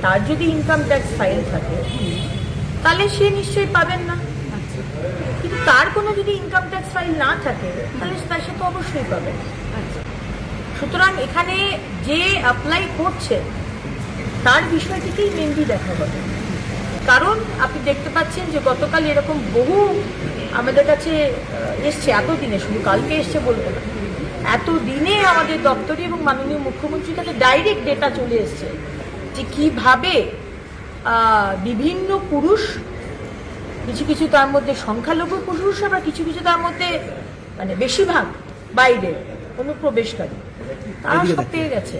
তার যদি income tax file থাকে তাহলে সে নিশ্চয়ই পাবেন না। কিন্তু তার কোনো যদি ইনকাম ট্যাক্স ফাইল না থাকে তাহলে সে তো অবশ্যই পাবেন। সুতরাং এখানে যে অ্যাপ্লাই করছে তার বিষয়টিকেই মেনলি দেখা হবে। কারণ আপনি দেখতে পাচ্ছেন যে গতকাল এরকম বহু আমাদের কাছে এসছে, এতদিনে, শুধু কালকে এসছে বলবো না, এতদিনে আমাদের দপ্তরে এবং মাননীয় মুখ্যমন্ত্রীর কাছে ডাইরেক্ট ডেটা চলে এসছে যে কিভাবে বিভিন্ন পুরুষ, কিছু কিছু তার মধ্যে সংখ্যালঘু পুরুষ, আবার কিছু কিছু তার মধ্যে মানে বেশিরভাগ বাইরে অনুপ্রবেশকারী, তারা সব পেয়ে গেছে।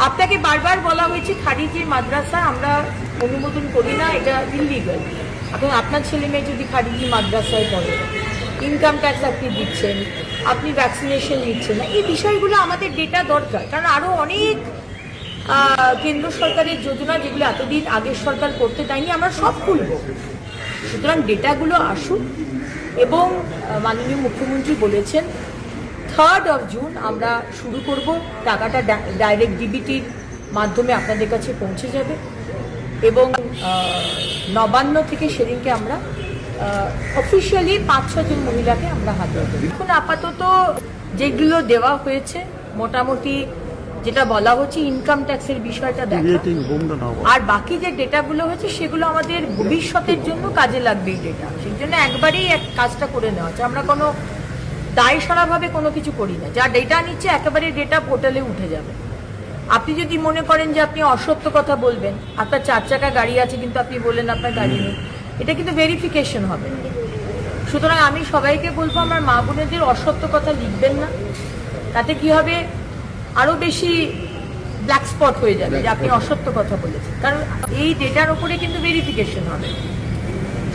আপনাকে বারবার বলা হয়েছে খারিজি মাদ্রাসা আমরা অনুমোদন করি না, এটা ইলিগাল। এখন আপনার ছেলে মেয়ে যদি খারিজি মাদ্রাসায় পড়ে, ইনকাম ট্যাক্স আপনি দিচ্ছেন, আপনি ভ্যাকসিনেশন নিচ্ছেন না, এই বিষয়গুলো আমাদের ডেটা দরকার। কারণ আরও অনেক কেন্দ্র সরকারের যোজনা যেগুলো এতদিন আগের সরকার করতে দেয়নি, আমরা সব খুলব। সুতরাং ডেটাগুলো আসুক এবং মাননীয় মুখ্যমন্ত্রী বলেছেন 3rd জুন আমরা শুরু করব। টাকাটা ডাইরেক্ট ডিবিটির মাধ্যমে আপনাদের কাছে পৌঁছে যাবে এবং নবান্ন থেকে সেদিনকে আমরা অফিসিয়ালি 5-6 জন মহিলাকে আমরা হাতে দেব। এখন আপাতত যেগুলো দেওয়া হয়েছে মোটামুটি যেটা বলা হচ্ছে ইনকাম ট্যাক্সের বিষয়টা দেখা, আর বাকি যে ডেটাগুলো হচ্ছে সেগুলো আমাদের ভবিষ্যতের জন্য কাজে লাগবে। এই ডেটা সেই জন্য একবারেই কাজটা করে নেওয়া হচ্ছে। আমরা কোনো দায়সারাভাবে কোনো কিছু করি না। যা ডেটা নিচ্ছে একেবারে ডেটা পোর্টালে উঠে যাবে। আপনি যদি মনে করেন যে আপনি অসত্য কথা বলবেন, আপনার 4 চাকা গাড়ি আছে কিন্তু আপনি বললেন আপনার গাড়ি নেই, এটা কিন্তু ভেরিফিকেশন হবে। সুতরাং আমি সবাইকে বলবো আমার মা বোনেদের অসত্য কথা লিখবেন না। তাতে কি হবে, আরো বেশি ব্ল্যাক স্পট হয়ে যাবে যে আপনি অসত্য কথা বলেছেন। কারণ এই ডেটার ওপরে কিন্তু ভেরিফিকেশন হবে।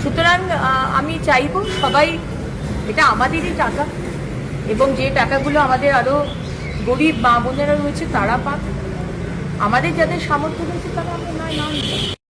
সুতরাং আমি চাইবো সবাই, এটা আমাদেরই টাকা এবং যে টাকাগুলো আমাদের আরো গরিব মা বোনেরা রয়েছে তারা পাক, আমাদের যাদের সামর্থ্য রয়েছে তারা আমরা না